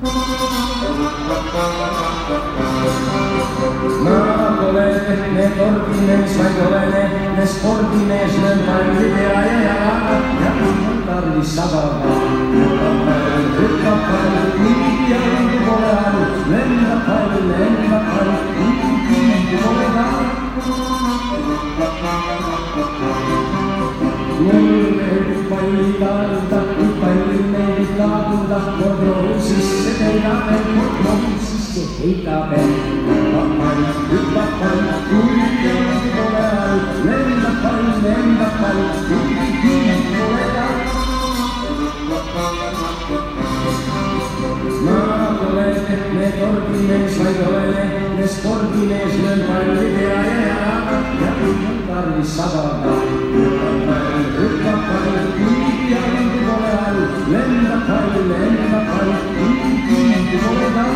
Ne tortimees, vaid olene, ne spordimees, löön palli pea ja jalaga ja kui on tarvis sabaga. Hüppab pall, nii ja nii pole all, lendab pall, nii pole tal. Mul meeldib palli taanda, kui palli meeldib taanda, kodroon sisse teidab, kodroon sisse heidab. Hüppab pall, kui ja nii pole all, lendab pall, nii pole tal. Ma pole ne tordimees, vaid olene, ne spordimees, löön palli pea ja jalaga ja kui on tarvis sabaga. Hüppab pall, nii ja nii pole all, lendab pall, nii pole tal.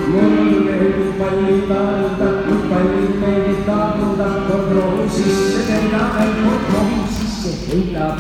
Mul meeldib palli taanda, kui palli meeldib taanda, kodroon sisse teidab, kodroon sisse heidab.